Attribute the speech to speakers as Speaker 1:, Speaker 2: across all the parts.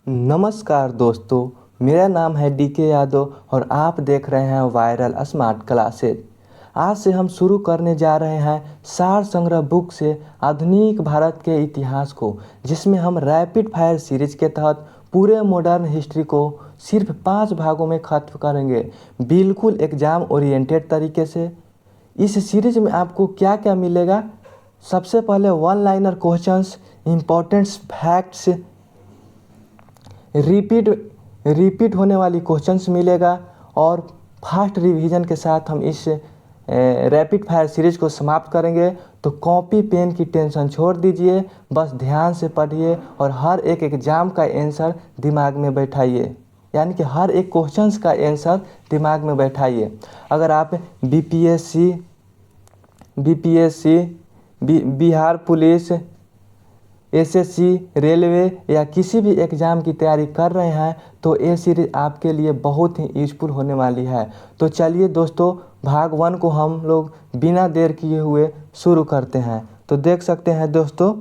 Speaker 1: नमस्कार दोस्तों, मेरा नाम है DK यादव और आप देख रहे हैं वायरल स्मार्ट क्लासेज। आज से हम शुरू करने जा रहे हैं सार संग्रह बुक से आधुनिक भारत के इतिहास को, जिसमें हम रैपिड फायर सीरीज के तहत पूरे मॉडर्न हिस्ट्री को सिर्फ 5 भागों में खत्म करेंगे, बिल्कुल एग्ज़ाम ओरिएंटेड तरीके से। इस सीरीज में आपको क्या क्या मिलेगा? सबसे पहले one liner questions, important facts, repeat होने वाली क्वेश्चंस मिलेगा और फास्ट रिवीजन के साथ हम इस रैपिड फायर सीरीज को समाप्त करेंगे। तो कॉपी पेन की टेंशन छोड़ दीजिए, बस ध्यान से पढ़िए और हर एक एग्ज़ाम का आंसर दिमाग में बैठाइए, यानी कि हर एक क्वेश्चंस का आंसर दिमाग में बैठाइए। अगर आप BPSC, Bihar police, SSC, railway या किसी भी एग्ज़ाम की तैयारी कर रहे हैं तो ये सीरीज़ आपके लिए बहुत ही यूजफुल होने वाली है। तो चलिए दोस्तों, भाग 1 को हम लोग बिना देर किए हुए शुरू करते हैं। तो देख सकते हैं दोस्तों,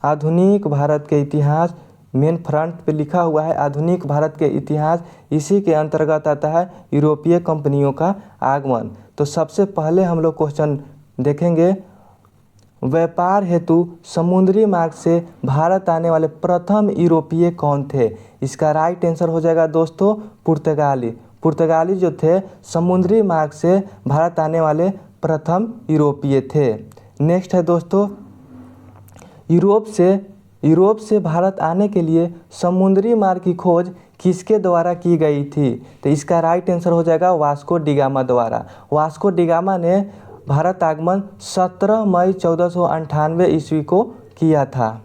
Speaker 1: आधुनिक भारत के इतिहास मेन फ्रंट पे लिखा हुआ है। आधुनिक भारत के इतिहास, इसी के अंतर्गत आता है यूरोपीय कंपनियों का आगमन। तो सबसे पहले हम लोग क्वेश्चन देखेंगे, व्यापार हेतु समुद्री मार्ग से भारत आने वाले प्रथम यूरोपीय कौन थे? इसका राइट आंसर हो जाएगा दोस्तों पुर्तगाली जो थे समुद्री मार्ग से भारत आने वाले प्रथम यूरोपीय थे। नेक्स्ट है दोस्तों, यूरोप से भारत आने के लिए समुद्री मार्ग की खोज किसके द्वारा की गई थी? तो इसका राइट आंसर हो जाएगा वास्को डी गामा द्वारा। वास्को डी गामा ने भारत आगमन 17 मई 1498 ईस्वी को किया था।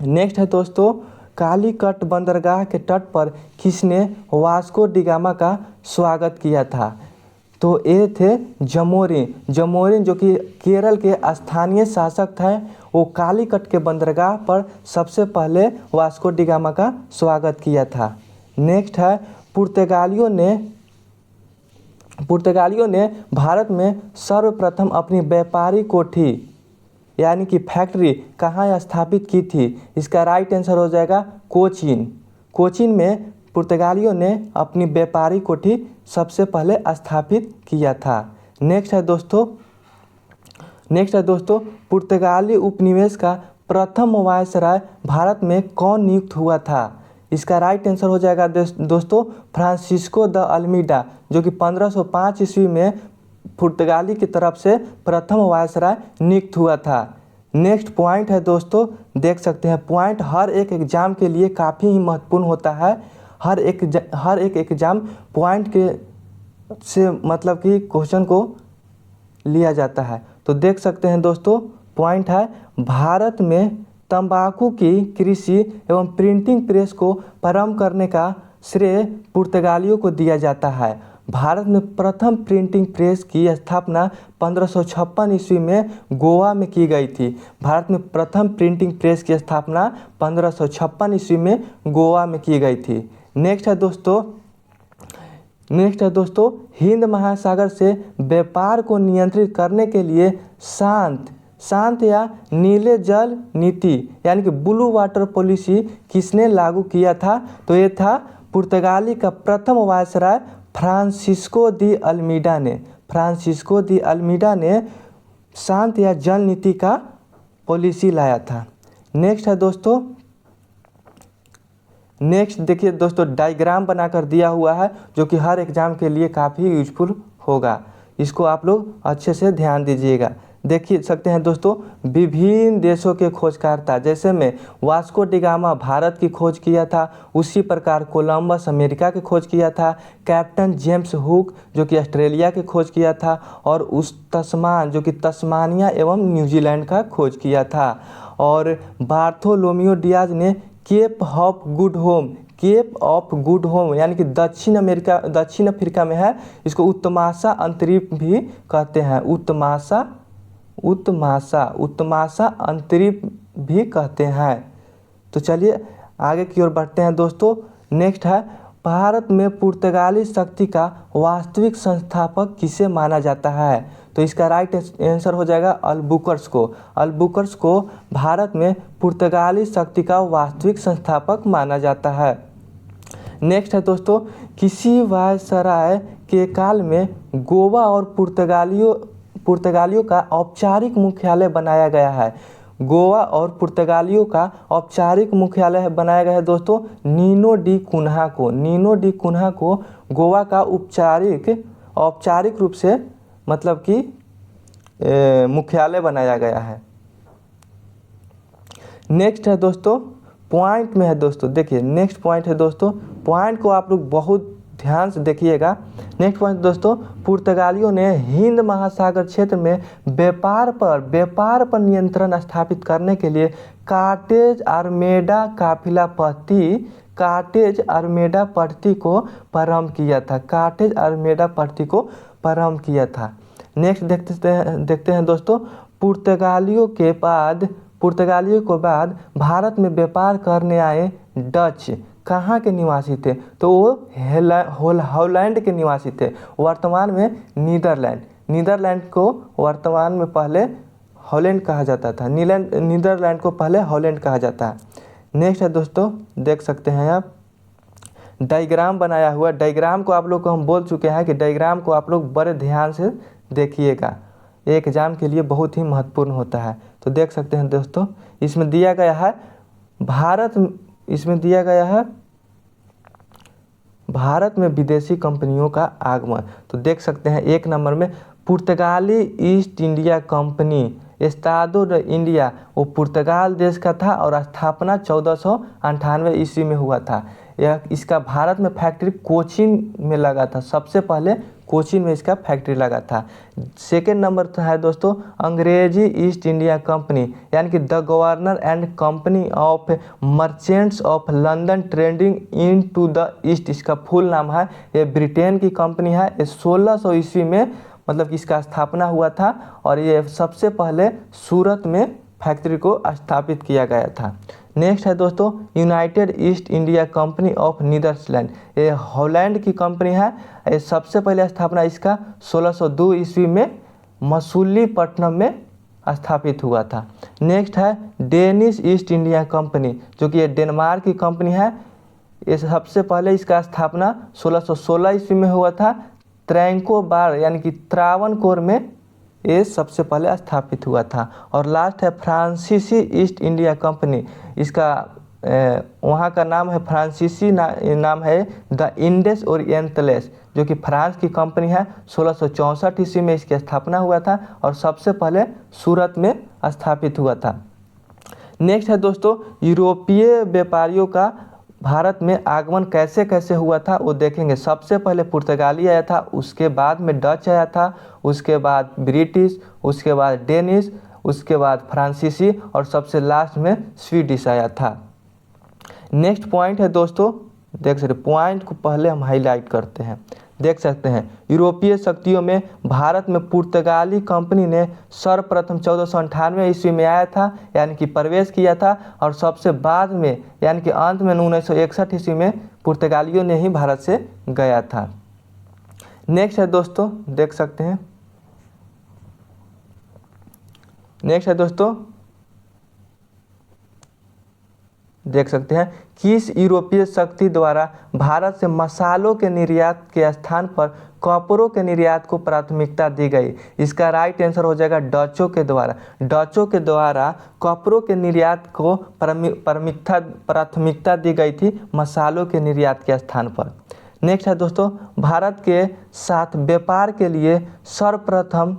Speaker 1: नेक्स्ट है दोस्तों, कालीकट बंदरगाह के तट पर किसने वास्को डी गामा का स्वागत किया था? तो ये थे जमोरिन जो कि केरल के स्थानीय शासक थे। वो कालीकट के बंदरगाह पर सबसे पहले वास्को डी गामा का स्वागत किया था। नेक्स्ट है, पुर्तगालियों ने भारत में सर्वप्रथम अपनी व्यापारी कोठी यानी कि फैक्ट्री कहाँ स्थापित की थी? इसका राइट आंसर हो जाएगा कोचीन में पुर्तगालियों ने अपनी व्यापारी कोठी सबसे पहले स्थापित किया था। नेक्स्ट है दोस्तों, पुर्तगाली उपनिवेश का प्रथम वायसराय भारत में कौन नियुक्त हुआ था? इसका राइट आंसर हो जाएगा दोस्तों फ्रांसिस्को द अल्मीडा, जो कि 1505 ईस्वी में पुर्तगाली की तरफ से प्रथम वायसराय नियुक्त हुआ था। नेक्स्ट पॉइंट है दोस्तों, देख सकते हैं पॉइंट हर एक एग्ज़ाम के लिए काफ़ी ही महत्वपूर्ण होता है। हर एक एग्ज़ाम पॉइंट के से मतलब कि क्वेश्चन को लिया जाता है। तो देख सकते हैं दोस्तों, पॉइंट है, भारत में तंबाकू की कृषि एवं प्रिंटिंग प्रेस को प्रारंभ करने का श्रेय पुर्तगालियों को दिया जाता है। भारत में प्रथम प्रिंटिंग प्रेस की स्थापना 1556 ईस्वी में गोवा में की गई थी। भारत में प्रथम प्रिंटिंग प्रेस की स्थापना 1556 ईस्वी में गोवा में की गई थी। नेक्स्ट है दोस्तों, हिंद महासागर से व्यापार को नियंत्रित करने के लिए शांत या नीले जल नीति यानी कि ब्लू वाटर पॉलिसी किसने लागू किया था? तो ये था पुर्तगाली का प्रथम वायसराय फ्रांसिस्को दी अल्मीडा ने शांत या जल नीति का पॉलिसी लाया था। नेक्स्ट है दोस्तों, देखिए दोस्तों, डायग्राम बनाकर दिया हुआ है जो कि हर एग्ज़ाम के लिए काफ़ी यूजफुल होगा। इसको आप लोग अच्छे से ध्यान दीजिएगा। देखिए सकते हैं दोस्तों, विभिन्न देशों के खोजकर्ता, जैसे में वास्को डी गामा भारत की खोज किया था, उसी प्रकार कोलंबस अमेरिका की खोज किया था, कैप्टन जेम्स हुक जो कि ऑस्ट्रेलिया की खोज किया था, और उस तस्मान जो कि तस्मानिया एवं न्यूजीलैंड का खोज किया था, और बार्थोलोमियो डियाज ने केप ऑफ गुड होम यानी कि दक्षिण अफ्रीका में है, इसको उत्तमासा अंतरीप भी कहते हैं, उत्तमासा अंतरीप भी कहते हैं। तो चलिए आगे की ओर बढ़ते हैं दोस्तों। नेक्स्ट है, भारत में पुर्तगाली शक्ति का वास्तविक संस्थापक किसे माना जाता है? तो इसका राइट आंसर हो जाएगा अल्बुकर्क को। अल्बुकर्क को भारत में पुर्तगाली शक्ति का वास्तविक संस्थापक माना जाता है। नेक्स्ट है दोस्तों, किसी वायसराय के काल में गोवा और पुर्तगालियों का औपचारिक मुख्यालय बनाया गया है। गोवा और पुर्तगालियों का औपचारिक मुख्यालय बनाया गया है दोस्तों नीनो डी कुन्हा को। नीनो डी कुन्हा को गोवा का औपचारिक रूप से मतलब कि मुख्यालय बनाया गया है। नेक्स्ट है दोस्तों, पॉइंट में है दोस्तों, देखिए नेक्स्ट पॉइंट है दोस्तों, पॉइंट को आप लोग बहुत ध्यान से देखिएगा। नेक्स्ट पॉइंट दोस्तों, पुर्तगालियों ने हिंद महासागर क्षेत्र में व्यापार पर नियंत्रण स्थापित करने के लिए कार्टेज आर्मेडा काफिला पद्धति को प्रारंभ किया था। कार्टेज आर्मेडा पद्धति को प्रारंभ किया था। नेक्स्ट देखते हैं दोस्तों, पुर्तगालियों के बाद भारत में व्यापार करने आए डच कहाँ के निवासी थे? तो वो हॉलैंड के निवासी थे, वर्तमान में नीदरलैंड को वर्तमान में पहले हॉलैंड कहा जाता था। नीदरलैंड को पहले हॉलैंड कहा जाता है। नेक्स्ट है दोस्तों, देख सकते हैं आप डायग्राम बनाया हुआ। डायग्राम को आप लोग को हम बोल चुके हैं कि डायग्राम को आप लोग बड़े ध्यान से देखिएगा, एग्जाम के लिए बहुत ही महत्वपूर्ण होता है। तो देख सकते हैं दोस्तों, इसमें दिया गया है भारत में विदेशी कंपनियों का आगमन। तो देख सकते हैं एक नंबर में पुर्तगाली East India Company Estado da India, वो पुर्तगाल देश का था और स्थापना 1498 ईस्वी में हुआ था। इसका भारत में फैक्ट्री कोचीन में लगा था, सबसे पहले कोचीन में इसका फैक्ट्री लगा था। सेकेंड नंबर है दोस्तों अंग्रेजी ईस्ट इंडिया कंपनी, यानी कि the governor and company of merchants of London trading into the East, इसका फुल नाम है। ये ब्रिटेन की कंपनी है। ये 1600 ईस्वी में मतलब कि इसका स्थापना हुआ था और ये सबसे पहले सूरत में फैक्ट्री को स्थापित किया गया था। नेक्स्ट है दोस्तों United East India Company of Netherland, ये हॉलैंड की कंपनी है। ये सबसे पहले स्थापना इसका 1602 ईस्वी में मसूलीपट्टनम में स्थापित हुआ था। नेक्स्ट है डेनिश ईस्ट इंडिया कंपनी, जो कि ये डेनमार्क की कंपनी है। ये सबसे पहले इसका स्थापना 1616 ईस्वी में हुआ था। त्रैंकोबार यानी कि त्रावणकोर में ये सबसे पहले स्थापित हुआ था। और लास्ट है फ्रांसीसी ईस्ट इंडिया कंपनी, इसका वहाँ का नाम है फ्रांसीसी नाम है द इंडेस ओरिएंटलेस, जो कि फ्रांस की कंपनी है। 1664 ईस्वी में इसकी स्थापना हुआ था और सबसे पहले सूरत में स्थापित हुआ था। नेक्स्ट है दोस्तों यूरोपीय व्यापारियों का भारत में आगमन कैसे कैसे हुआ था वो देखेंगे। सबसे पहले पुर्तगाली आया था, उसके बाद में डच आया था, उसके बाद ब्रिटिश, उसके बाद डेनिश, उसके बाद फ्रांसीसी और सबसे लास्ट में स्वीडिश आया था। नेक्स्ट पॉइंट है दोस्तों, देख सकते पॉइंट को पहले हम हाईलाइट करते हैं। देख सकते हैं यूरोपीय शक्तियों में भारत में पुर्तगाली कंपनी ने सर्वप्रथम 1498 ईस्वी में आया था, यानी कि प्रवेश किया था। और सबसे बाद में यानी कि अंत में 1961 ईस्वी में पुर्तगालियों ने ही भारत से गया था। नेक्स्ट है दोस्तों, देख सकते हैं नेक्स्ट है दोस्तों देख सकते हैं किस यूरोपीय शक्ति द्वारा भारत से मसालों के निर्यात के स्थान पर कपड़ों के निर्यात को प्राथमिकता दी गई? इसका राइट आंसर हो जाएगा डचों के द्वारा। डचों के द्वारा कपड़ों के निर्यात को प्राथमिकता दी गई थी मसालों के निर्यात के स्थान पर। नेक्स्ट है दोस्तों भारत के साथ व्यापार के लिए सर्वप्रथम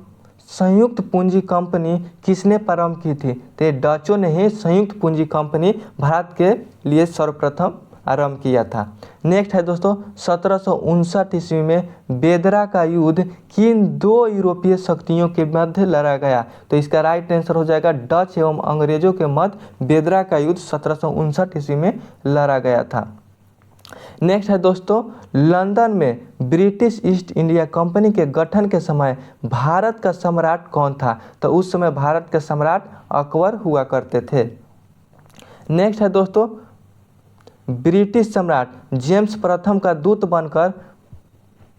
Speaker 1: संयुक्त पूंजी कंपनी किसने प्रारंभ की थी? तो ये डचों ने ही संयुक्त पूंजी कंपनी भारत के लिए सर्वप्रथम आरंभ किया था। नेक्स्ट है दोस्तों 1759 ईस्वी में बेदरा का युद्ध किन दो यूरोपीय शक्तियों के मध्य लड़ा गया? तो इसका राइट आंसर हो जाएगा डच एवं अंग्रेजों के मध्य बेदरा का युद्ध 1759 ईस्वी में लड़ा गया था। नेक्स्ट है दोस्तों लंदन में ब्रिटिश ईस्ट इंडिया कंपनी के गठन के समय भारत का सम्राट कौन था? तो उस समय भारत के सम्राट अकबर हुआ करते थे। नेक्स्ट है दोस्तों ब्रिटिश सम्राट जेम्स प्रथम का दूत बनकर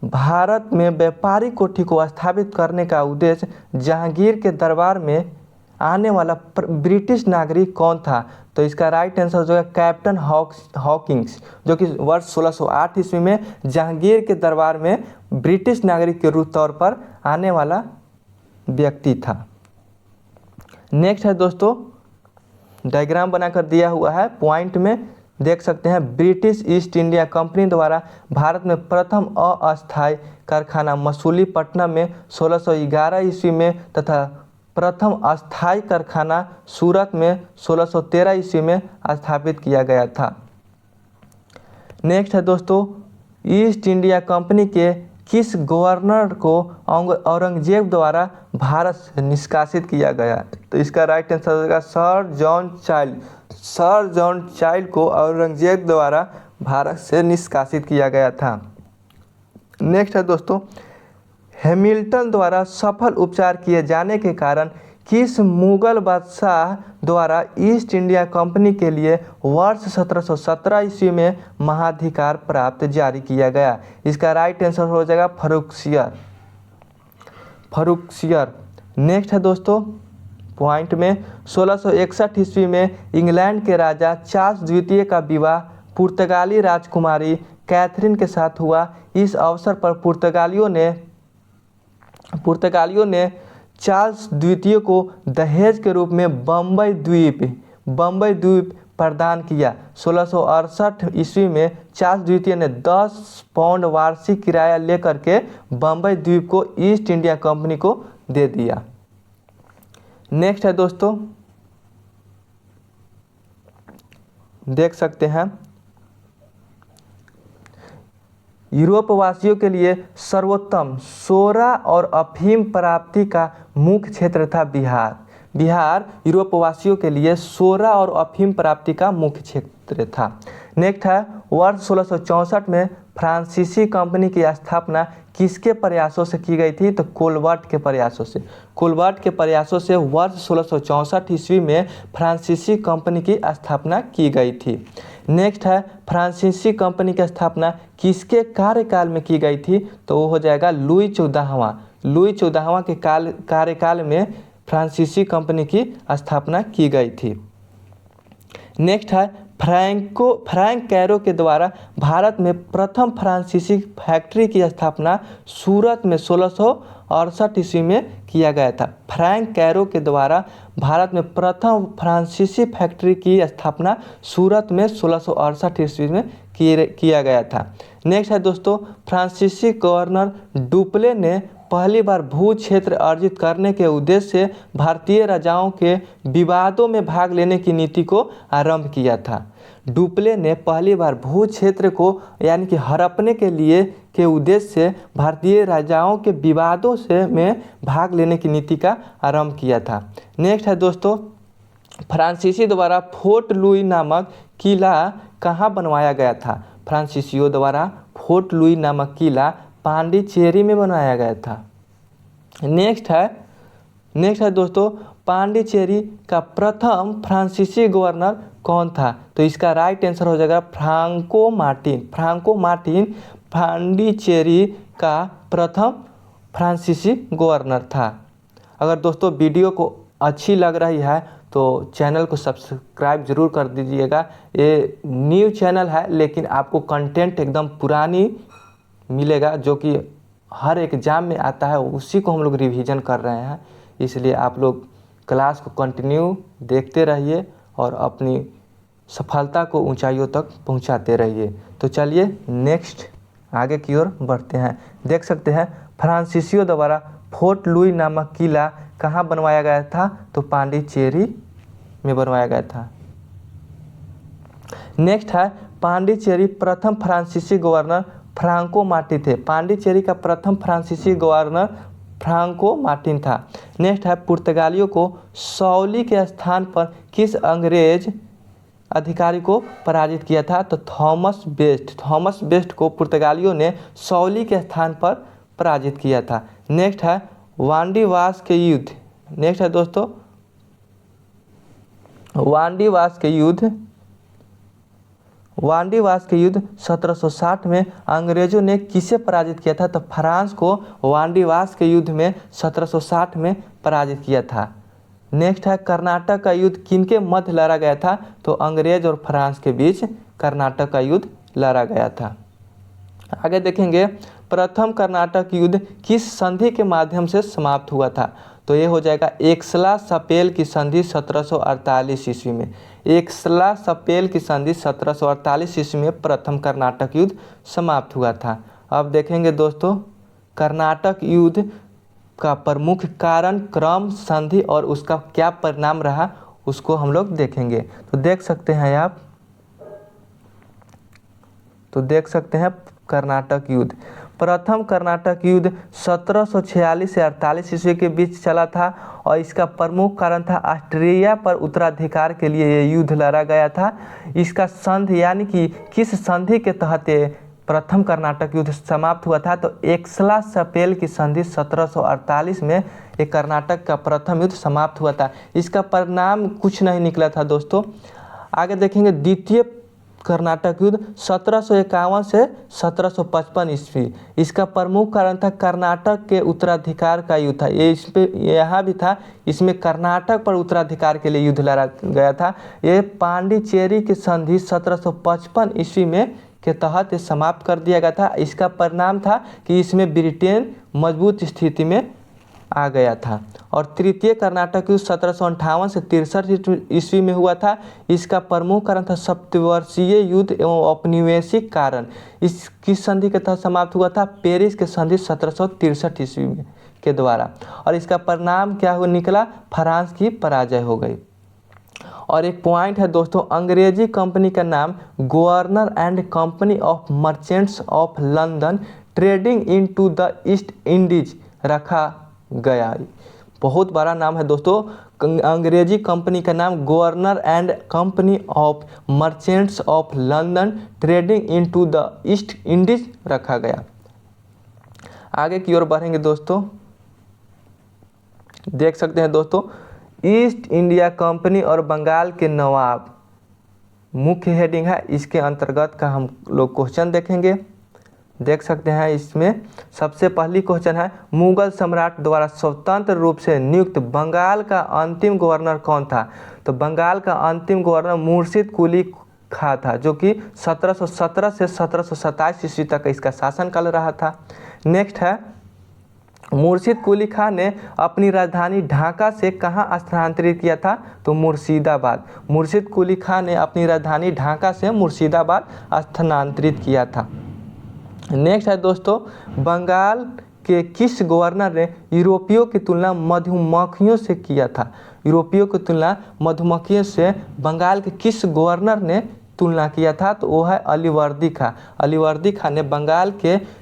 Speaker 1: भारत में व्यापारिक कोठी को स्थापित करने का उद्देश्य जहांगीर के दरबार में आने वाला ब्रिटिश नागरिक कौन था? तो इसका राइट आंसर जो है कैप्टन हॉकिंस, जो कि वर्ष 1608 ईस्वी में जहांगीर के दरबार में ब्रिटिश नागरिक के तौर पर आने वाला व्यक्ति था। नेक्स्ट है दोस्तों, डायग्राम बनाकर दिया हुआ है, पॉइंट में देख सकते हैं। ब्रिटिश ईस्ट इंडिया कंपनी द्वारा भारत में प्रथम अस्थायी कारखाना मसूलीपट्टनम में 1611 ईस्वी में तथा प्रथम अस्थायी कारखाना सूरत में 1613 ईस्वी में स्थापित किया गया था। नेक्स्ट है दोस्तों, ईस्ट इंडिया कंपनी के किस गवर्नर को औरंगजेब द्वारा भारत से निष्कासित किया गया? तो इसका राइट आंसर होगा sir John child. Sir John child को औरंगजेब द्वारा भारत से निष्कासित किया गया था। नेक्स्ट है दोस्तों, हैमिल्टन द्वारा सफल उपचार किए जाने के कारण किस मुगल बादशाह द्वारा ईस्ट इंडिया कंपनी के लिए वर्ष 1717 ईस्वी में महाधिकार प्राप्त जारी किया गया? इसका राइट आंसर हो जाएगा फर्रुखसियर। नेक्स्ट है दोस्तों, पॉइंट में 1661 ईस्वी में इंग्लैंड के राजा चार्ल्स द्वितीय का विवाह पुर्तगाली राजकुमारी कैथरीन के साथ हुआ। इस अवसर पर पुर्तगालियों ने चार्ल्स द्वितीय को दहेज के रूप में बम्बई द्वीप प्रदान किया। 1668 ईस्वी में चार्ल्स द्वितीय ने 10 पाउंड वार्षिक किराया लेकर के बम्बई द्वीप को ईस्ट इंडिया कंपनी को दे दिया। नेक्स्ट है दोस्तों, देख सकते हैं, यूरोपवासियों के लिए सर्वोत्तम सोरा और अफीम प्राप्ति का मुख्य क्षेत्र था बिहार यूरोपवासियों के लिए सोरा और अफीम प्राप्ति का मुख्य क्षेत्र था। नेक्स्ट है, वर्ष 1664 में फ्रांसीसी कंपनी की स्थापना किसके प्रयासों से की गई थी? तो कोलबर्ट के प्रयासों से वर्ष 1664 ईस्वी में फ्रांसीसी कंपनी की स्थापना की गई थी। नेक्स्ट है, फ्रांसीसी कंपनी की स्थापना किसके कार्यकाल में की गई थी? तो वो हो जाएगा लुई 14वां के कार्यकाल में फ्रांसीसी कंपनी की स्थापना की गई थी। नेक्स्ट है, फ्रैंक कैरो के द्वारा भारत में प्रथम फ्रांसीसी फैक्ट्री की स्थापना सूरत में 1668 ईस्वी में किया गया था। फ्रैंक कैरो के द्वारा भारत में प्रथम फ्रांसीसी फैक्ट्री की स्थापना सूरत में 1668 ईस्वी में किया गया था। नेक्स्ट है दोस्तों, फ्रांसीसी गवर्नर डुप्ले ने पहली बार भू क्षेत्र अर्जित करने के उद्देश्य से भारतीय राजाओं के विवादों में भाग लेने की नीति को आरंभ किया था। डुप्ले ने पहली बार भू क्षेत्र को यानी कि हड़पने के उद्देश्य से भारतीय राजाओं के विवादों में भाग लेने की नीति का आरंभ किया था। नेक्स्ट है दोस्तों, फ्रांसीसी द्वारा फोर्ट लुई नामक किला कहाँ बनवाया गया था? फ्रांसीसियों द्वारा फोर्ट लुई नामक किला पांडिचेरी में बनाया गया था। नेक्स्ट है दोस्तों, पांडिचेरी का प्रथम फ्रांसीसी गवर्नर कौन था? तो इसका राइट आंसर हो जाएगा फ्रांको मार्टिन पांडिचेरी का प्रथम फ्रांसीसी गवर्नर था। अगर दोस्तों वीडियो को अच्छी लग रही है तो चैनल को सब्सक्राइब ज़रूर कर दीजिएगा। ये न्यू चैनल है लेकिन आपको कंटेंट एकदम पुरानी मिलेगा जो कि हर एग्ज़ाम में आता है, उसी को हम लोग रिवीजन कर रहे हैं। इसलिए आप लोग क्लास को कंटिन्यू देखते रहिए और अपनी सफलता को ऊंचाइयों तक पहुंचाते रहिए। तो चलिए नेक्स्ट आगे की ओर बढ़ते हैं। देख सकते हैं, फ्रांसीसियों द्वारा फोर्ट लुई नामक किला कहाँ बनवाया गया था? तो पांडिचेरी में बनवाया गया था। नेक्स्ट है, पांडिचेरी प्रथम फ्रांसीसी गवर्नर फ्रांको मार्टिन थे। पांडिचेरी का प्रथम फ्रांसीसी गवर्नर फ्रांको मार्टिन था। नेक्स्ट है, पुर्तगालियों को सौली के स्थान पर किस अंग्रेज अधिकारी को पराजित किया था? तो थॉमस बेस्ट को पुर्तगालियों ने सौली के स्थान पर पराजित किया था। नेक्स्ट है, वांडीवास के युद्ध। नेक्स्ट है दोस्तों, वांडीवास के युद्ध 1760 में अंग्रेजों ने किसे पराजित किया था? तो फ्रांस को वांडीवास के युद्ध में 1760 में पराजित किया था। नेक्स्ट है कर्नाटक का युद्ध किनके मध्य लड़ा गया था? तो अंग्रेज और फ्रांस के बीच कर्नाटक का युद्ध लड़ा गया था। आगे देखेंगे प्रथम कर्नाटक युद्ध किस संधि के माध्यम से समाप्त हुआ था? तो ये हो जाएगा एक्सला-सपेल की संधि 1748 ईस्वी में। एक्सला-सपेल की संधि 1748 ईस्वी में प्रथम कर्नाटक युद्ध समाप्त हुआ था। अब देखेंगे दोस्तों कर्नाटक युद्ध का प्रमुख कारण, क्रम, संधि और उसका क्या परिणाम रहा उसको हम लोग देखेंगे। तो देख सकते हैं आप, तो देख सकते हैं कर्नाटक युद्ध। प्रथम कर्नाटक युद्ध 1746 से 48 ईस्वी के बीच चला था और इसका प्रमुख कारण था ऑस्ट्रिया पर उत्तराधिकार के लिए ये युद्ध लड़ा गया था। इसका संधि यानी कि किस संधि के तहत ये प्रथम कर्नाटक युद्ध समाप्त हुआ था? तो एक्सला-सपेल की संधि 1748 में ये कर्नाटक का प्रथम युद्ध समाप्त हुआ था। इसका परिणाम कुछ नहीं निकला था दोस्तों। आगे देखेंगे द्वितीय कर्नाटक युद्ध 1751 से 1755 ईस्वी। इसका प्रमुख कारण था कर्नाटक के उत्तराधिकार का युद्ध था। ये इस पे यहाँ भी था, इसमें कर्नाटक पर उत्तराधिकार के लिए युद्ध लड़ा गया था। ये पांडिचेरी की संधि 1755 ईस्वी में के तहत समाप्त कर दिया गया था। इसका परिणाम था कि इसमें ब्रिटेन मजबूत स्थिति में आ गया था। और तृतीय कर्नाटक युद्ध 1758 से 63 ईस्वी में हुआ था। इसका प्रमुख कारण था सप्तवर्षीय युद्ध एवं औपनिवेशिक कारण। इस किस संधि के तहत समाप्त हुआ था? पेरिस के संधि 1763 ईस्वी में के द्वारा। और इसका परिणाम क्या हुआ निकला? फ्रांस की पराजय हो गई। और एक पॉइंट है दोस्तों, अंग्रेजी कंपनी का नाम governor and company of merchants of London trading into the east Indies रखा गया। बहुत बड़ा नाम है दोस्तों। अंग्रेजी कंपनी का नाम governor and company of merchants of London trading into the east Indies रखा गया। आगे की ओर बढ़ेंगे दोस्तों, देख सकते हैं दोस्तों ईस्ट इंडिया कंपनी और बंगाल के नवाब मुख्य हेडिंग है। इसके अंतर्गत का हम लोग क्वेश्चन देखेंगे। देख सकते हैं इसमें सबसे पहली क्वेश्चन है, मुगल सम्राट द्वारा स्वतंत्र रूप से नियुक्त बंगाल का अंतिम गवर्नर कौन था? तो बंगाल का अंतिम गवर्नर मुर्शिद कुली खां था, जो कि 1717 से 1727 ईस्वी तक इसका शासनकाल रहा था। नेक्स्ट है, मुर्शिद कुली खां ने अपनी राजधानी ढाका से कहाँ स्थानांतरित किया था? तो मुर्शिदाबाद। मुर्शिद कुली खां ने अपनी राजधानी ढाका से मुर्शिदाबाद स्थानांतरित किया था। नेक्स्ट है दोस्तों, बंगाल के किस गवर्नर ने यूरोपियों की तुलना मधुमक्खियों से किया था? यूरोपियों की तुलना मधुमक्खियों से बंगाल के किस गवर्नर ने तुलना किया था? तो वो है अलीवर्दी खां। अलीवर्दी खां ने बंगाल के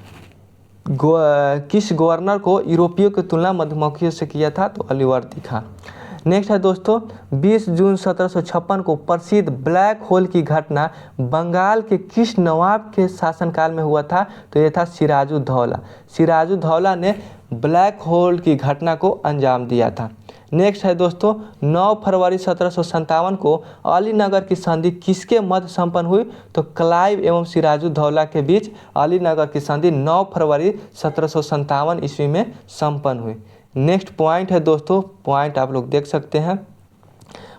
Speaker 1: किस गवर्नर को यूरोपियों की तुलना मधुमक्खियों से किया था? तो अलीवर्दी खां। नेक्स्ट है दोस्तों, 20 जून 1756 को प्रसिद्ध ब्लैक होल की घटना बंगाल के किस नवाब के शासनकाल में हुआ था? तो ये था सिराजुद्दौला। सिराजुद्दौला ने ब्लैक होल की घटना को अंजाम दिया था। नेक्स्ट है दोस्तों, 9 फरवरी 1757 को अलीनगर की संधि किसके मध्य संपन्न हुई? तो क्लाइव एवं सिराजुद्दौला के बीच अलीनगर की संधि 9 फरवरी 1757 ईस्वी में संपन्न हुई। नेक्स्ट पॉइंट है दोस्तों, पॉइंट आप लोग देख सकते हैं,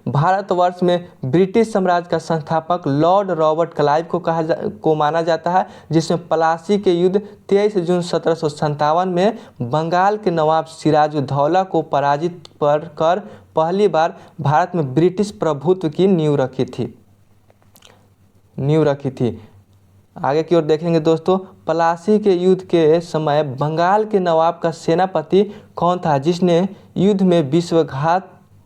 Speaker 1: भारतवर्ष में ब्रिटिश साम्राज्य का संस्थापक लॉर्ड रॉबर्ट क्लाइव को माना जाता है, जिसमें प्लासी के युद्ध 23 जून 1757 में बंगाल के नवाब सिराजुद्दौला को पराजित कर पहली बार भारत में ब्रिटिश प्रभुत्व की नींव रखी थी। आगे की ओर देखेंगे दोस्तों, प्लासी के युद्ध के समय बंगाल के नवाब का सेनापति कौन था जिसने युद्ध में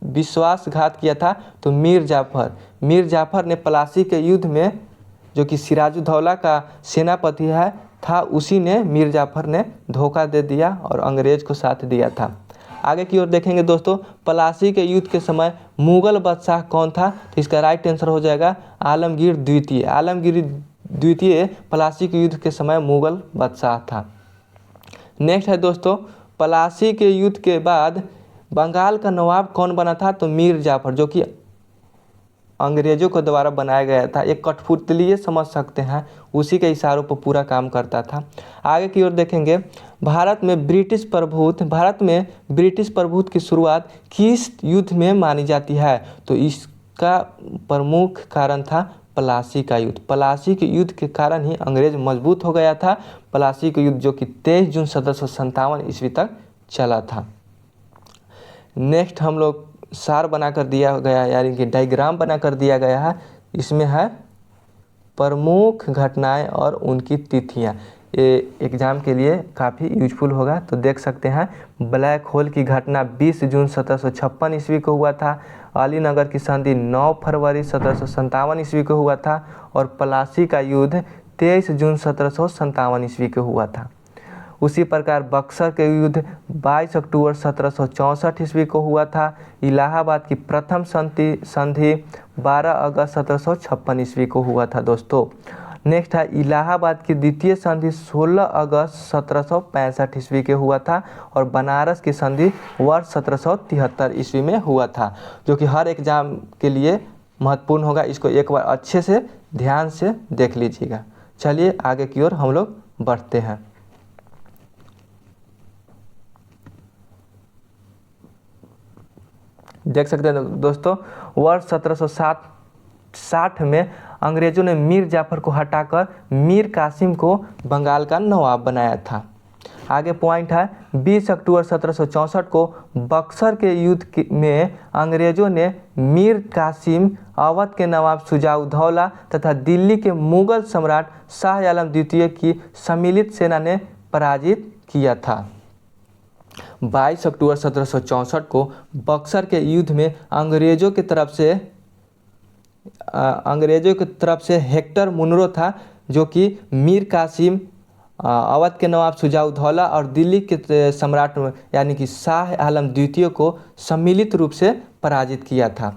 Speaker 1: विश्वासघात किया था? तो मीर जाफर। मीर जाफर ने प्लासी के युद्ध में, जो कि सिराजुद्दौला का सेनापति था, उसी ने मीर जाफर ने धोखा दे दिया और अंग्रेज को साथ दिया था। आगे की ओर देखेंगे दोस्तों, प्लासी के युद्ध के समय मुगल बादशाह कौन था? तो इसका राइट आंसर हो जाएगा आलमगीर द्वितीय। आलमगीर द्वितीय प्लासी के युद्ध के समय मुगल बादशाह था। नेक्स्ट है दोस्तों, प्लासी के युद्ध के बाद बंगाल का नवाब कौन बना था? तो मीर जाफर, जो कि अंग्रेज़ों के द्वारा बनाया गया था। एक कठपुतली समझ सकते हैं, उसी के इशारों पर पूरा काम करता था। आगे की ओर देखेंगे, भारत में ब्रिटिश प्रभुत्व की शुरुआत किस युद्ध में मानी जाती है? तो इसका प्रमुख कारण था प्लासी का युद्ध। प्लासी के युद्ध के कारण ही अंग्रेज मजबूत हो गया था। प्लासी का युद्ध जो कि 23 जून 1757 ईस्वी तक चला था। नेक्स्ट हम लोग सार बना कर दिया गया, यानी कि डायग्राम बना कर दिया गया है। इसमें है प्रमुख घटनाएं और उनकी तिथियां। ये एग्ज़ाम के लिए काफ़ी यूजफुल होगा। तो देख सकते हैं, ब्लैक होल की घटना 20 जून 1756 ईस्वी को हुआ था। अलीनगर की संधि 9 फरवरी 1757 ईस्वी को हुआ था। और प्लासी का युद्ध 23 जून 1757 ईस्वी को हुआ था। उसी प्रकार बक्सर के युद्ध 22 अक्टूबर 1764 ईस्वी को हुआ था। इलाहाबाद की प्रथम संधि 12 अगस्त 1756 ईस्वी को हुआ था दोस्तों। नेक्स्ट है इलाहाबाद की द्वितीय संधि 16 अगस्त 1765 ईस्वी के हुआ था। और बनारस की संधि वर्ष 1773 ईस्वी में हुआ था, जो कि हर एग्जाम के लिए महत्वपूर्ण होगा। इसको एक बार अच्छे से ध्यान से देख लीजिएगा। चलिए आगे की ओर हम लोग बढ़ते हैं। देख सकते हैं दोस्तों, वर्ष 1760 में अंग्रेज़ों ने मीर जाफर को हटाकर मीर कासिम को बंगाल का नवाब बनाया था। आगे पॉइंट है, 20 अक्टूबर 1764 को बक्सर के युद्ध में अंग्रेज़ों ने मीर कासिम, अवध के नवाब शुजा-उद-दौला तथा दिल्ली के मुगल सम्राट शाह आलम द्वितीय की सम्मिलित सेना ने पराजित किया था। 22 अक्टूबर 1764 को बक्सर के युद्ध में अंग्रेज़ों की तरफ से हेक्टर मुनरो था, जो कि मीर कासिम, अवध के नवाब शुजा-उद-दौला और दिल्ली के सम्राट यानी कि शाह आलम द्वितीय को सम्मिलित रूप से पराजित किया था।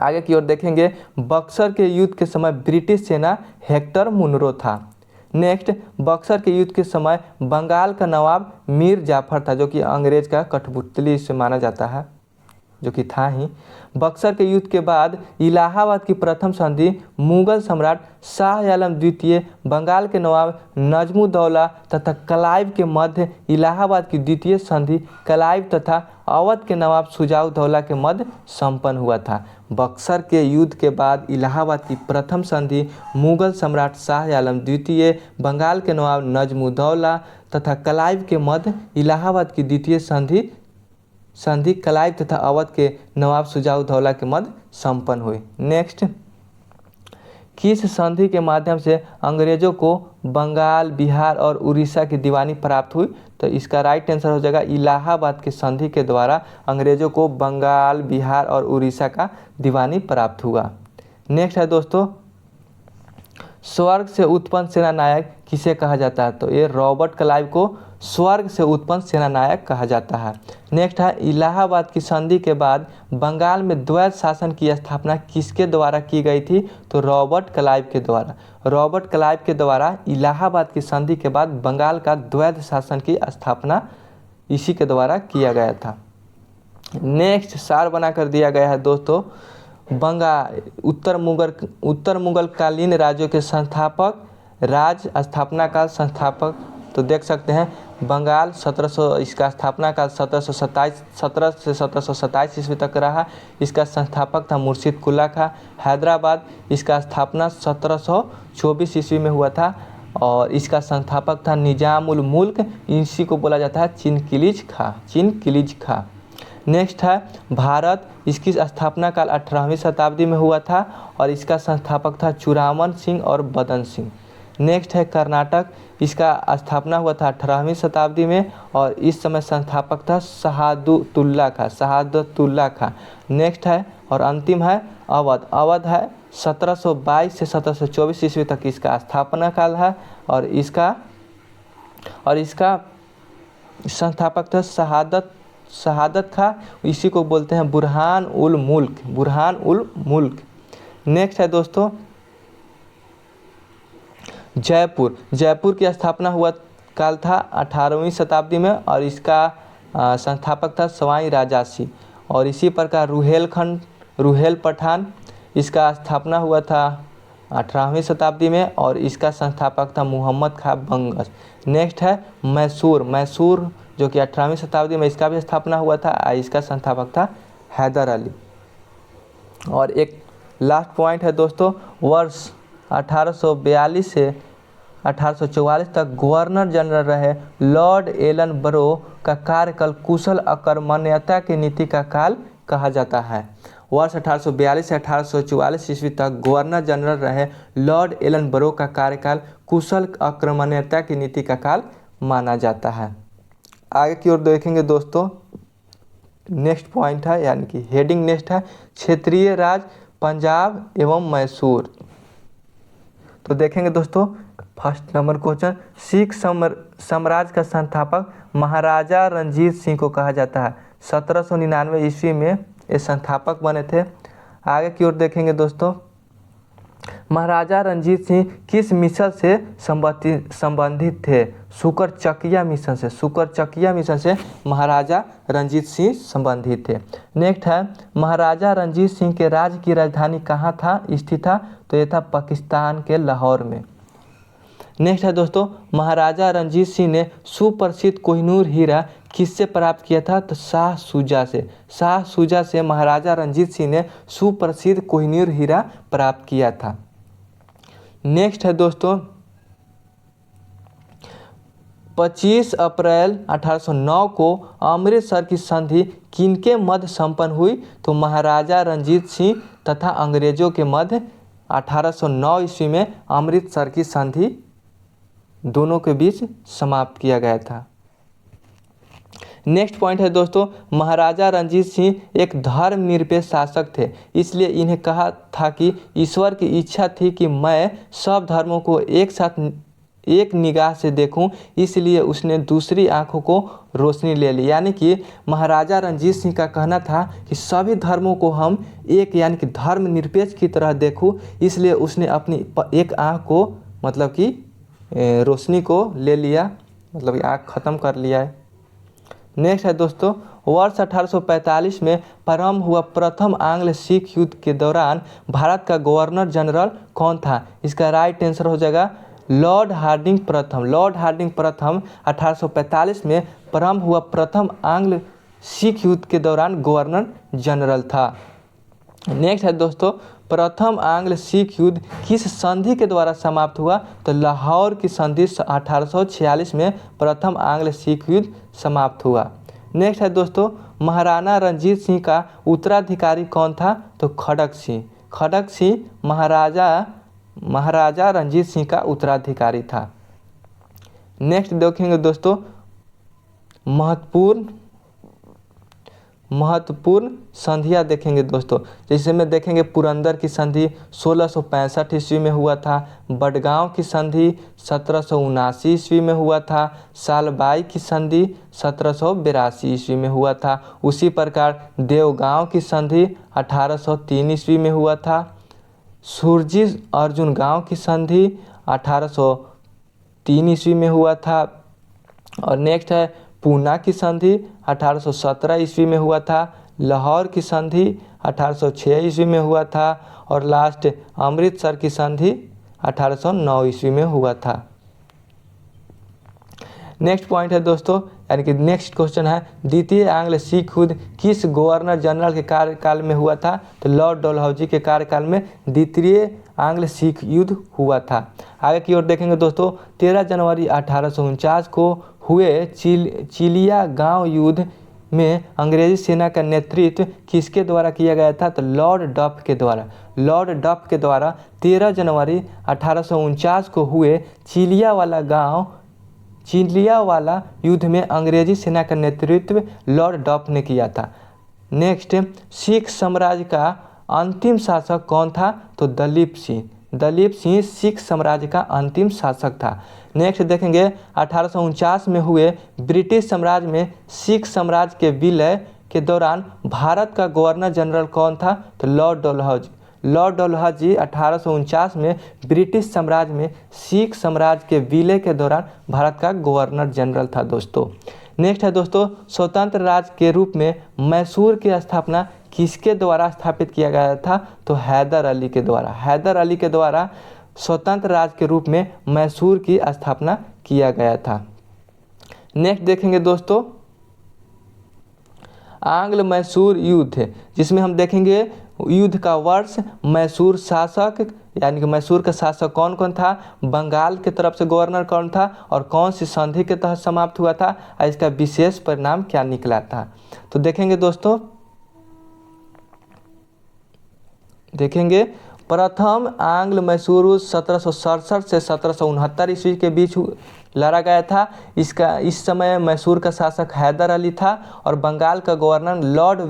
Speaker 1: आगे की ओर देखेंगे, बक्सर के युद्ध के समय ब्रिटिश सेना हेक्टर मुनरो था। नेक्स्ट, बक्सर के युद्ध के समय बंगाल का नवाब मीर जाफर था, जो कि अंग्रेज का कठपुतली से माना जाता है, जो कि था ही। बक्सर के युद्ध के बाद इलाहाबाद की प्रथम संधि मुगल सम्राट शाह आलम द्वितीय, बंगाल के नवाब नजमुद्दौला तथा क्लाइव के मध्य इलाहाबाद की द्वितीय संधि क्लाइव तथा अवध के नवाब शुजा-उद-दौला के मध्य संपन्न हुआ था। बक्सर के युद्ध के बाद इलाहाबाद की प्रथम संधि मुगल सम्राट शाह आलम द्वितीय, बंगाल के नवाब नजमुद्दौला तथा क्लाइव के मध्य इलाहाबाद की द्वितीय संधि क्लाइव तथा अवध के नवाब शुजा-उद-दौला के मध्य संपन्न हुई। नेक्स्ट, किस संधि के माध्यम से अंग्रेजों को बंगाल, बिहार और उड़ीसा की दीवानी प्राप्त हुई? तो इसका राइट आंसर हो जाएगा इलाहाबाद के संधि के द्वारा अंग्रेजों को बंगाल, बिहार और उड़ीसा का दीवानी प्राप्त हुआ। नेक्स्ट है दोस्तों, स्वर्ग से उत्पन्न सेनानायक किसे कहा जाता है? तो ये रॉबर्ट क्लाइव को स्वर्ग से उत्पन्न सेनानायक कहा जाता है। नेक्स्ट है, इलाहाबाद की संधि के बाद बंगाल में द्वैध शासन की स्थापना किसके द्वारा की गई थी? तो रॉबर्ट क्लाइव के द्वारा। रॉबर्ट क्लाइव के द्वारा इलाहाबाद की संधि के बाद बंगाल का द्वैध शासन की स्थापना इसी के द्वारा किया गया था। नेक्स्ट, सार बना कर दिया गया है दोस्तों, बंगाल उत्तर मुगल कालीन राज्यों के संस्थापक, स्थापना काल संस्थापक। तो देख सकते हैं, बंगाल 1700, इसका स्थापना काल 17 से 1727 ईस्वी तक रहा। इसका संस्थापक था मुर्शिद कुल्ला खां। हैदराबाद, इसका स्थापना 1724 ईस्वी में हुआ था और इसका संस्थापक था निजाम उल मुल्क। इसी को बोला जाता है चिनकिलिज खां। नेक्स्ट है भारत, इसकी स्थापना काल 18वीं शताब्दी में हुआ था और इसका संस्थापक था चूड़ामन सिंह और बदन सिंह। नेक्स्ट है कर्नाटक, इसका स्थापना हुआ था 18वीं शताब्दी में और इस समय संस्थापक था शहादतुल्ला खां। नेक्स्ट है और अंतिम है अवध है 1722 से 1724 ईस्वी तक इसका स्थापना काल है और इसका संस्थापक था शहादत खां। इसी को बोलते हैं बुरहान उल मुल्क। नेक्स्ट है दोस्तों जयपुर की स्थापना हुआ काल था 18वीं शताब्दी में और इसका संस्थापक था सवाई राजासी। और इसी प्रकार रुहेल पठान, इसका स्थापना हुआ था 18वीं शताब्दी में और इसका संस्थापक था मोहम्मद खां बंगश। नेक्स्ट है मैसूर। मैसूर जो कि 18वीं शताब्दी में इसका भी स्थापना हुआ था, इसका संस्थापक था हैदर अली। और एक लास्ट पॉइंट है दोस्तों, वर्ष 1842 से 1844 तक गवर्नर जनरल रहे लॉर्ड एलन बरो का कार्यकाल कुशल अकर्मण्यता की नीति का काल कहा जाता है। वर्ष 1842 से 1844 ईस्वी तक गवर्नर जनरल रहे लॉर्ड एलन बरो का कार्यकाल कुशल अकर्मण्यता की नीति का काल माना जाता है। आगे की ओर देखेंगे दोस्तों, नेक्स्ट पॉइंट है यानी कि हेडिंग नेक्स्ट है क्षेत्रीय राज पंजाब एवं मैसूर। तो देखेंगे दोस्तों, फर्स्ट नंबर क्वेश्चन, सिख साम्राज्य का संस्थापक महाराजा रंजीत सिंह को कहा जाता है। 1799 ईस्वी में ये संस्थापक बने थे। आगे की ओर देखेंगे दोस्तों, महाराजा रंजीत सिंह किस मिशन से संबंधित थे? शुकरचकिया मिशन से। शुकरचकिया मिशन से महाराजा रंजीत सिंह संबंधित थे। नेक्स्ट है महाराजा रंजीत सिंह के राज्य की राजधानी कहाँ था स्थित था? तो ये था पाकिस्तान के लाहौर में। नेक्स्ट है दोस्तों, महाराजा रंजीत सिंह ने सुप्रसिद्ध कोहिनूर हीरा किससे प्राप्त किया था? तो शाह शुजा से। शाह शुजा से महाराजा रंजीत सिंह ने सुप्रसिद्ध कोहिनूर हीरा प्राप्त किया था। नेक्स्ट है दोस्तों, 25 अप्रैल 1809 को अमृतसर की संधि किनके मध्य संपन्न हुई? तो महाराजा रंजीत सिंह तथा अंग्रेजों के मध्य 1809 ईस्वी में अमृतसर की संधि दोनों के बीच समाप्त किया गया था। नेक्स्ट पॉइंट है दोस्तों, महाराजा रंजीत सिंह एक धर्मनिरपेक्ष शासक थे, इसलिए इन्हें कहा था कि ईश्वर की इच्छा थी कि मैं सब धर्मों को एक साथ एक निगाह से देखूं, इसलिए उसने दूसरी आंखों को रोशनी ले ली। यानी कि महाराजा रंजीत सिंह का कहना था कि सभी धर्मों को हम एक यानी कि धर्मनिरपेक्ष की तरह देखूं, इसलिए उसने अपनी एक आंख को मतलब कि रोशनी को ले लिया, मतलब आँख ख़त्म कर लिया है। नेक्स्ट है दोस्तों, वर्ष 1845 में प्रारंभ हुआ प्रथम आंग्ल सिख युद्ध के दौरान भारत का गवर्नर जनरल कौन था? इसका राइट आंसर हो जाएगा लॉर्ड हार्डिंग प्रथम। लॉर्ड हार्डिंग प्रथम 1845 में प्रारंभ हुआ प्रथम आंग्ल सिख युद्ध के दौरान गवर्नर जनरल था। नेक्स्ट है दोस्तों, प्रथम आंग्ल सिख युद्ध किस संधि के द्वारा समाप्त हुआ? तो लाहौर की संधि 1846 में प्रथम आंग्ल सिख युद्ध समाप्त हुआ। नेक्स्ट है दोस्तों, महाराणा रंजीत सिंह का उत्तराधिकारी कौन था? तो खड़क सिंह। खड़क सिंह महाराजा रंजीत सिंह का उत्तराधिकारी था। नेक्स्ट देखेंगे दोस्तों, महत्वपूर्ण संधियाँ देखेंगे दोस्तों, जैसे में देखेंगे पुरंदर की संधि 1665 ईस्वी में हुआ था, बडगांव की संधि 1779 ईस्वी में हुआ था, सालबाई की संधि 1782 ईस्वी में हुआ था। उसी प्रकार देवगांव की संधि 1803 ईस्वी में हुआ था। सुरजी अर्जुन गांव की संधि 1803 ईस्वी में हुआ था। और नेक्स्ट है पूना की संधि 1817 ईस्वी में हुआ था। लाहौर की संधि 1806 ईस्वी में हुआ था। और लास्ट अमृतसर की संधि 1809 ईस्वी में हुआ था। नेक्स्ट पॉइंट है दोस्तों, यानी कि नेक्स्ट क्वेश्चन है द्वितीय आंग्ल सिख युद्ध किस गवर्नर जनरल के कार्यकाल में हुआ था? तो लॉर्ड डलहौजी के कार्यकाल में द्वितीय आंग्ल सिख युद्ध हुआ था। आगे की ओर देखेंगे दोस्तों, 13 जनवरी 1849 को हुए चिलिया गांव युद्ध में अंग्रेजी सेना का नेतृत्व किसके द्वारा किया गया था? तो लॉर्ड डफ के द्वारा। लॉर्ड डफ के द्वारा 13 जनवरी 1849 को हुए चिलिया वाला युद्ध में अंग्रेजी सेना का नेतृत्व लॉर्ड डफ ने किया था। नेक्स्ट, सिख साम्राज्य का अंतिम शासक कौन था? तो दलीप सिंह। दलीप सिंह सिख साम्राज्य का अंतिम शासक था। नेक्स्ट देखेंगे 1849 में हुए ब्रिटिश साम्राज्य में सिख साम्राज्य के विलय के दौरान भारत का गवर्नर जनरल कौन था? तो लॉर्ड डलहौजी। लॉर्ड डलहौजी 1849 में ब्रिटिश साम्राज्य में सिख साम्राज्य के विलय के दौरान भारत का गवर्नर जनरल था दोस्तों। नेक्स्ट है दोस्तों, स्वतंत्र राज्य के रूप में मैसूर की स्थापना किसके द्वारा स्थापित किया गया था? तो हैदर अली के द्वारा। हैदर अली के द्वारा स्वतंत्र राज्य के रूप में मैसूर की स्थापना किया गया था। नेक्स्ट देखेंगे दोस्तों आंग्ल मैसूर युद्ध, जिसमें हम देखेंगे युद्ध का वर्ष, मैसूर शासक यानी कि मैसूर का शासक कौन कौन था, बंगाल के तरफ से गवर्नर कौन था और कौन सी संधि के तहत समाप्त हुआ था और इसका विशेष परिणाम क्या निकला था। तो देखेंगे दोस्तों, देखेंगे प्रथम आंग्ल मैसूर युद्ध 1767 से 1769 ईस्वी के बीच लड़ा गया था। इस समय मैसूर का शासक हैदर अली था और बंगाल का गवर्नर लॉर्ड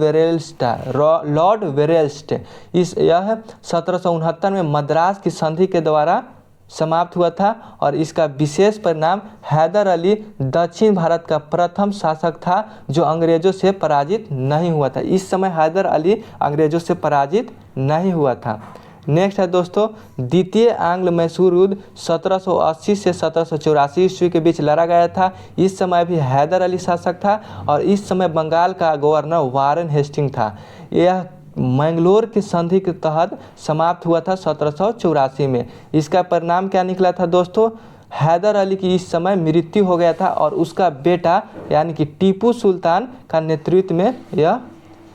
Speaker 1: वेरेल्स्ट। यह 1769 में मद्रास की संधि के द्वारा समाप्त हुआ था और इसका विशेष परिणाम हैदर अली दक्षिण भारत का प्रथम शासक था जो अंग्रेजों से पराजित नहीं हुआ था। इस समय हैदर अली अंग्रेजों से पराजित नहीं हुआ था। नेक्स्ट है दोस्तों द्वितीय आंग्ल मैसूर युद्ध 1780 से 1784 ईस्वी के बीच लड़ा गया था। इस समय भी हैदर अली शासक था और इस समय बंगाल का गवर्नर वारेन हेस्टिंग था। यह मैंगलोर की संधि के तहत समाप्त हुआ था 1784 में। इसका परिणाम क्या निकला था दोस्तों? हैदर अली की इस समय मृत्यु हो गया था और उसका बेटा यानी कि टीपू सुल्तान का नेतृत्व में यह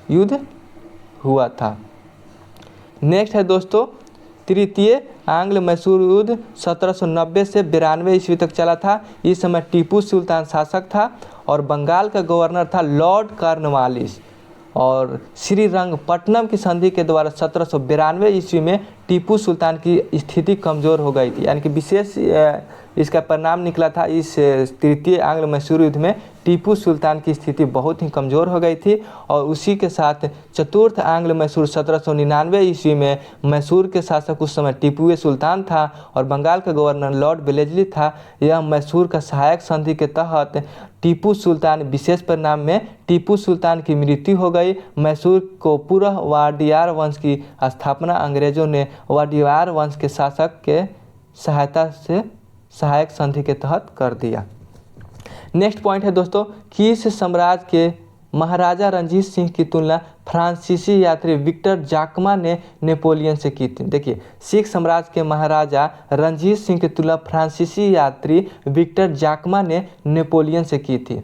Speaker 1: युद्ध हुआ था। नेक्स्ट है दोस्तों तृतीय आंग्ल मैसूर युद्ध 1790 से 92 ईस्वी तक चला था। इस समय टीपू सुल्तान शासक था और बंगाल का गवर्नर था लॉर्ड कॉर्नवालिस और श्रीरंगपट्टनम की संधि के द्वारा 1792 ईस्वी में टीपू सुल्तान की स्थिति कमज़ोर हो गई थी, यानी कि विशेष इसका परिणाम निकला था। इस तृतीय आंग्ल मैसूर युद्ध में टीपू सुल्तान की स्थिति बहुत ही कमज़ोर हो गई थी और उसी के साथ चतुर्थ आंग्ल मैसूर 1799 ईस्वी में मैसूर के शासक उस समय टीपू सुल्तान था और बंगाल का गवर्नर लॉर्ड वेलेस्ली था। यह मैसूर का सहायक संधि के तहत टीपू सुल्तान विशेष परिणाम में टीपू सुल्तान की मृत्यु हो गई। मैसूर को पुनः वाडियार वंश की स्थापना अंग्रेजों ने वाडियार वंश के शासक के सहायता से सहायक संधि के तहत कर दिया। नेक्स्ट पॉइंट है दोस्तों किस साम्राज्य के महाराजा रणजीत सिंह की तुलना फ्रांसीसी यात्री विक्टर जाकमा ने नेपोलियन से की थी। देखिए सिख साम्राज्य के महाराजा रणजीत सिंह की तुलना फ्रांसीसी यात्री विक्टर जाकमा ने नेपोलियन से की थी।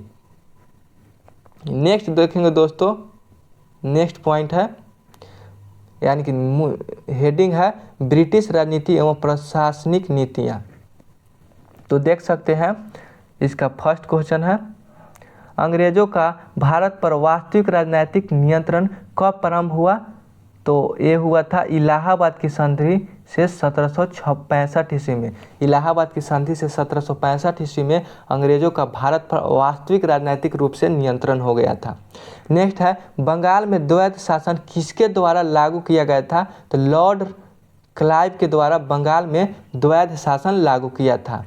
Speaker 1: नेक्स्ट देखेंगे दोस्तों, नेक्स्ट पॉइंट है यानी कि हेडिंग है ब्रिटिश राजनीति एवं प्रशासनिक नीतियाँ। तो देख सकते हैं इसका फर्स्ट क्वेश्चन है अंग्रेजों का भारत पर वास्तविक राजनीतिक नियंत्रण कब प्रारंभ हुआ? तो ये हुआ था इलाहाबाद की संधि से 1765 ईस्वी में। इलाहाबाद की संधि से 1765 ईस्वी में अंग्रेजों का भारत पर वास्तविक राजनीतिक रूप से नियंत्रण हो गया था। नेक्स्ट है बंगाल में द्वैध शासन किसके द्वारा लागू किया गया था? तो लॉर्ड क्लाइव के द्वारा बंगाल में द्वैध शासन लागू किया था।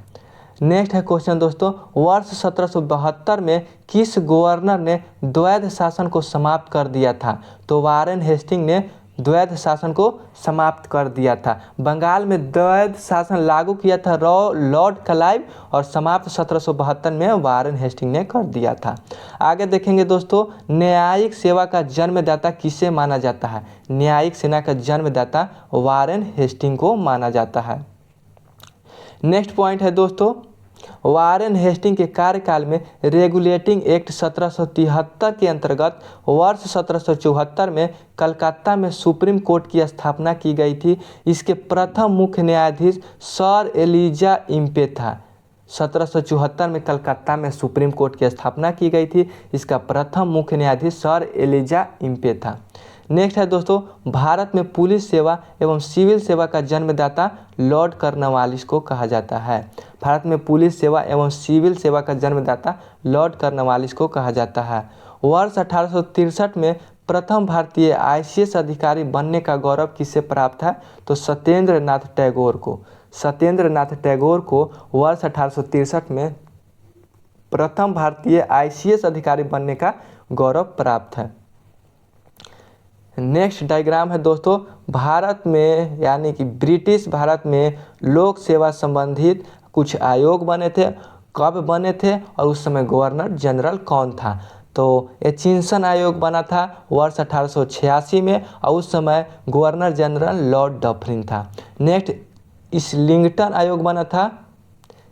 Speaker 1: नेक्स्ट है क्वेश्चन दोस्तों वर्ष 1772 में किस गवर्नर ने द्वैध शासन को समाप्त कर दिया था? तो वारेन हेस्टिंग ने द्वैध शासन को समाप्त कर दिया था। बंगाल में द्वैध शासन लागू किया था लॉर्ड क्लाइव और समाप्त 1772 में वारेन हेस्टिंग ने कर दिया था। आगे देखेंगे दोस्तों न्यायिक सेवा का जन्मदाता किसे माना जाता है? न्यायिक सेना का जन्मदाता वारेन हेस्टिंग को माना जाता है। नेक्स्ट पॉइंट है दोस्तों वारेन हेस्टिंग के कार्यकाल में रेगुलेटिंग एक्ट 1773 के अंतर्गत वर्ष 1774 में कलकत्ता में सुप्रीम कोर्ट की स्थापना की गई थी। इसके प्रथम मुख्य न्यायाधीश सर एलिजा इम्पे था। 1774 में कलकत्ता में सुप्रीम कोर्ट की स्थापना की गई थी। इसका प्रथम मुख्य न्यायाधीश सर एलिजा इम्पे था। नेक्स्ट है दोस्तों भारत में पुलिस सेवा एवं सिविल सेवा का जन्मदाता लॉर्ड कॉर्नवालिस को कहा जाता है। भारत में पुलिस सेवा एवं सिविल सेवा का जन्मदाता लॉर्ड कॉर्नवालिस को कहा जाता है। वर्ष 1863 में प्रथम भारतीय ICS अधिकारी बनने का गौरव किसे प्राप्त है? तो सत्येंद्र नाथ टैगोर को। सत्येंद्र नाथ टैगोर को वर्ष 1863 में प्रथम भारतीय ICS अधिकारी बनने का गौरव प्राप्त है। नेक्स्ट डायग्राम है दोस्तों भारत में यानी कि ब्रिटिश भारत में लोक सेवा संबंधित कुछ आयोग बने थे, कब बने थे और उस समय गवर्नर जनरल कौन था? तो एचिंसन आयोग बना था वर्ष 1886 में और उस समय गवर्नर जनरल लॉर्ड डफरिन था। नेक्स्ट इस्लिंगटन आयोग बना था।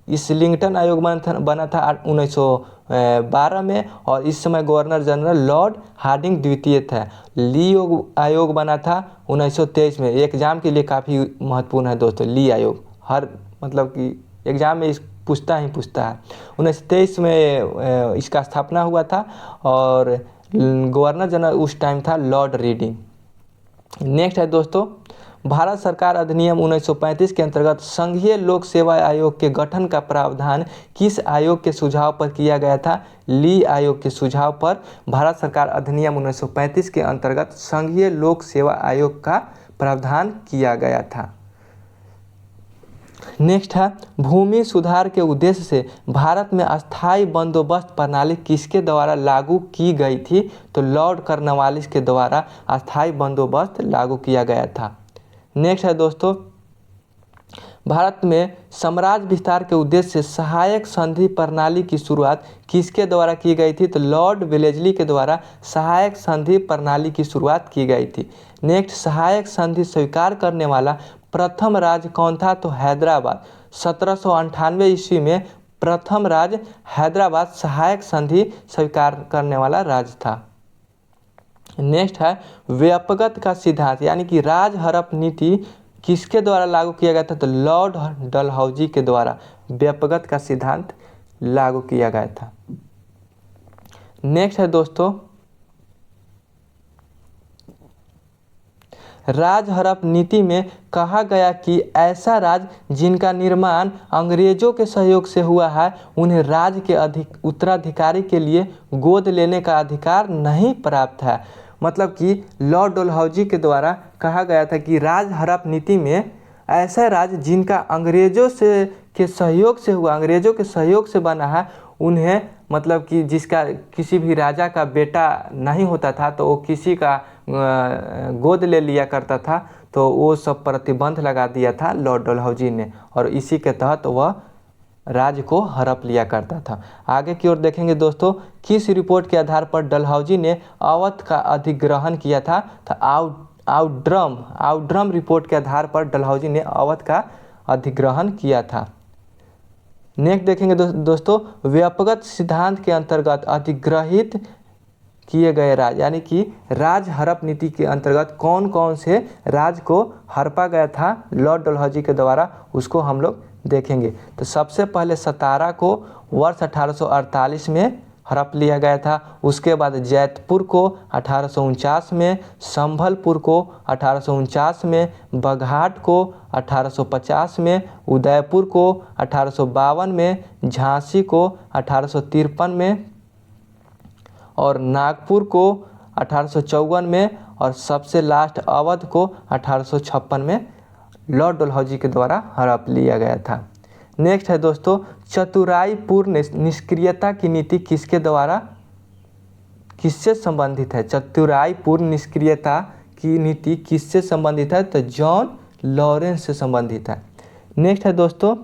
Speaker 1: इस्लिंगटन आयोग बना था 1912 में और इस समय गवर्नर जनरल लॉर्ड हार्डिंग द्वितीय था। ली आयोग बना था 1923 में। एग्जाम के लिए काफ़ी महत्वपूर्ण है दोस्तों ली आयोग, हर मतलब कि एग्जाम में पूछता है 1923 में इसका स्थापना हुआ था और गवर्नर जनरल उस टाइम था लॉर्ड रीडिंग। नेक्स्ट है दोस्तों भारत सरकार अधिनियम 1935 के अंतर्गत संघीय लोक सेवा आयोग के गठन का प्रावधान किस आयोग के सुझाव पर किया गया था? ली आयोग के सुझाव पर भारत सरकार अधिनियम 1935 के अंतर्गत संघीय लोक सेवा आयोग का प्रावधान किया गया था। नेक्स्ट है भूमि सुधार के उद्देश्य से भारत में अस्थायी बंदोबस्त प्रणाली किसके द्वारा लागू की गई थी? तो लॉर्ड कॉर्नवालिस के द्वारा अस्थायी बंदोबस्त लागू किया गया था। नेक्स्ट है दोस्तों भारत में साम्राज्य विस्तार के उद्देश्य से सहायक संधि प्रणाली की शुरुआत किसके द्वारा की गई थी? तो लॉर्ड वेलेस्ली के द्वारा सहायक संधि प्रणाली की शुरुआत की गई थी। नेक्स्ट सहायक संधि स्वीकार करने वाला प्रथम राज्य कौन था? तो हैदराबाद। 1798 ईस्वी में प्रथम राज्य हैदराबाद सहायक संधि स्वीकार करने वाला राज्य था। नेक्स्ट है व्यापकता का सिद्धांत यानी कि राज हड़प नीति किसके द्वारा लागू किया गया था? तो लॉर्ड डलहौजी के द्वारा व्यापकता का सिद्धांत लागू किया गया था। नेक्स्ट है दोस्तों राज हड़प नीति में कहा गया कि ऐसा राज्य जिनका निर्माण अंग्रेजों के सहयोग से हुआ है उन्हें राज्य के उत्तराधिकारी के लिए गोद लेने का अधिकार नहीं प्राप्त है। मतलब कि लॉर्ड डलहौजी के द्वारा कहा गया था कि राज हड़प नीति में ऐसा राज्य जिनका अंग्रेजों के सहयोग से हुआ, अंग्रेजों के सहयोग से बना है, उन्हें मतलब कि जिसका किसी भी राजा का बेटा नहीं होता था तो वो किसी का गोद ले लिया करता था, तो वो सब प्रतिबंध लगा दिया था लॉर्ड डलहौजी ने और इसी के तहत वह राज्य को हड़प लिया करता था। आगे की ओर देखेंगे दोस्तों किस रिपोर्ट के आधार पर डलहौजी ने अवध का अधिग्रहण किया था? तो आउटड्रम रिपोर्ट के आधार पर डलहौजी ने अवध का अधिग्रहण किया था। नेक्स्ट देखेंगे दोस्तों व्यापकता सिद्धांत के अंतर्गत अधिग्रहित किए गए राज्य यानी कि राज हड़प नीति के अंतर्गत कौन कौन से राज्य को हड़पा गया था लॉर्ड डलहौजी के द्वारा, उसको हम लोग देखेंगे। तो सबसे पहले सतारा को वर्ष 1848 में हड़प लिया गया था। उसके बाद जैतपुर को 1849 में, संभलपुर को 1849 में, बघाट को 1850 में, उदयपुर को 1852 में, झांसी को 1853 में और नागपुर को 1854 में और सबसे लास्ट अवध को 1856 में लॉर्ड डलहौजी के द्वारा हड़प लिया गया था। नेक्स्ट है दोस्तों चतुराईपूर्ण निष्क्रियता की नीति किसके द्वारा किससे संबंधित है? चतुराईपूर्ण निष्क्रियता की नीति किससे संबंधित है? तो जॉन लॉरेंस से संबंधित है। नेक्स्ट है दोस्तों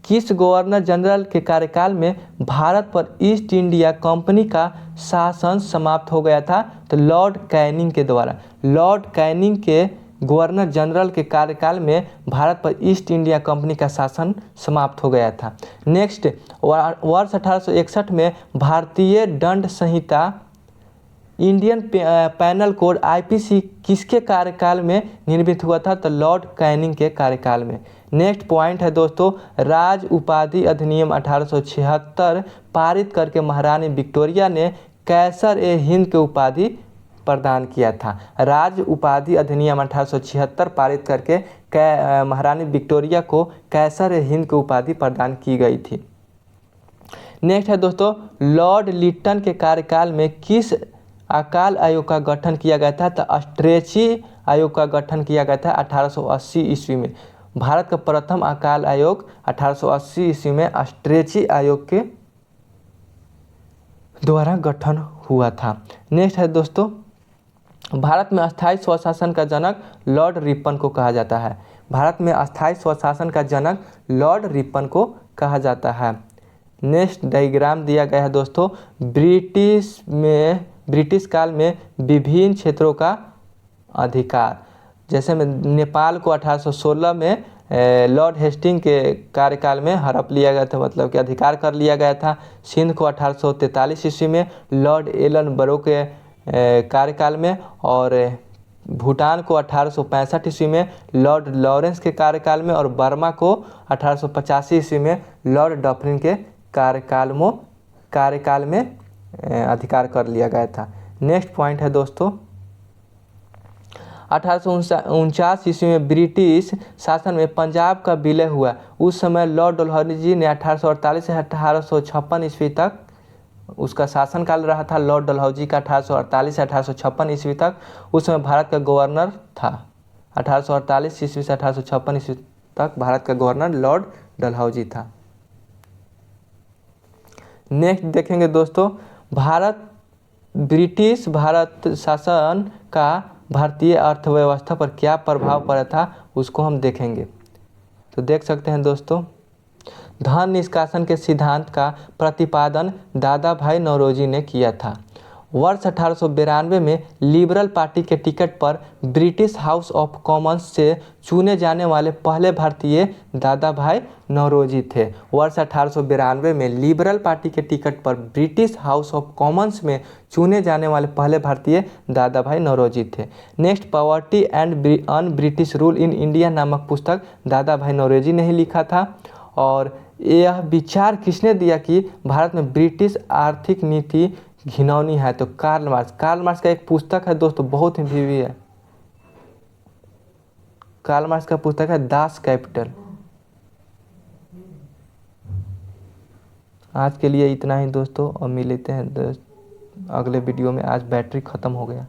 Speaker 1: किस गवर्नर जनरल के कार्यकाल में भारत पर ईस्ट इंडिया कंपनी का शासन समाप्त हो गया था? तो लॉर्ड कैनिंग के द्वारा। लॉर्ड कैनिंग के गवर्नर जनरल के कार्यकाल में भारत पर ईस्ट इंडिया कंपनी का शासन समाप्त हो गया था। नेक्स्ट वर्ष 1861 में भारतीय दंड संहिता इंडियन पैनल कोड आईपीसी किसके कार्यकाल में निर्मित हुआ था? तो लॉर्ड कैनिंग के कार्यकाल में। नेक्स्ट पॉइंट है दोस्तों राज उपाधि अधिनियम 1876 पारित करके महारानी विक्टोरिया ने कैसर ए हिंद की उपाधि प्रदान किया था। राज उपाधि अधिनियम 1876 पारित करके महारानी विक्टोरिया को कैसर ए हिंद की उपाधि प्रदान की गई थी। नेक्स्ट है दोस्तों लॉर्ड लिट्टन के कार्यकाल में किस अकाल आयोग का गठन किया गया था? तो स्ट्रेची आयोग का गठन किया गया था 1880 ईस्वी में। भारत का प्रथम अकाल आयोग 1880 ईस्वी में स्ट्रेची आयोग के द्वारा गठन हुआ था। नेक्स्ट है दोस्तों भारत में अस्थायी स्वशासन का जनक लॉर्ड रिपन को कहा जाता है। भारत में अस्थायी स्वशासन का जनक लॉर्ड रिपन को कहा जाता है। नेक्स्ट डायग्राम दिया गया है दोस्तों, ब्रिटिश काल में विभिन्न क्षेत्रों का अधिकार। जैसे में नेपाल को 1816 में लॉर्ड हेस्टिंग के कार्यकाल में हड़प लिया गया था, मतलब कि अधिकार कर लिया गया था। सिंध को 1843 ईस्वी में लॉर्ड एलन बरो के कार्यकाल में, और भूटान को 1865 ईस्वी में लॉर्ड लॉरेंस के कार्यकाल में, और बर्मा को 1885 ईस्वी में लॉर्ड डफरिन के कार्यकाल में अधिकार कर लिया गया था। नेक्स्ट पॉइंट है दोस्तों, 1849 ईस्वी में ब्रिटिश शासन में पंजाब का विलय हुआ। उस समय लॉर्ड डलहौजी ने 1848 से 1856 ईस्वी तक उसका शासनकाल रहा था। लॉर्ड डलहौजी का 1848 से 1856 ईस्वी तक उस समय भारत का गवर्नर था। 1848 ईस्वी से 1856 ईस्वी तक भारत का गवर्नर लॉर्ड डलहौजी था। नेक्स्ट देखेंगे दोस्तों, ब्रिटिश भारत शासन का भारतीय अर्थव्यवस्था पर क्या प्रभाव पड़ा था, उसको हम देखेंगे। तो देख सकते हैं दोस्तों, धन निष्कासन के सिद्धांत का प्रतिपादन दादा भाई नौरोजी ने किया था। वर्ष 1892 में लिबरल पार्टी के टिकट पर ब्रिटिश हाउस ऑफ कॉमन्स से चुने जाने वाले पहले भारतीय दादा भाई नौरोजी थे। वर्ष 1892 में लिबरल पार्टी के टिकट पर ब्रिटिश हाउस ऑफ कॉमन्स में चुने जाने वाले पहले भारतीय दादा भाई नौरोजी थे। Next, poverty and un British rule in India नामक पुस्तक दादा भाई नौरोजी ने ही लिखा था। और यह विचार किसने दिया कि भारत में ब्रिटिश आर्थिक नीति घिनौनी है? तो कार्ल मार्क्स का एक पुस्तक है दोस्तों, बहुत ही भी है। कार्ल मार्क्स का पुस्तक है दास कैपिटल। आज के लिए इतना ही दोस्तों, और मिलते हैं अगले वीडियो में। आज बैटरी ख़त्म हो गया।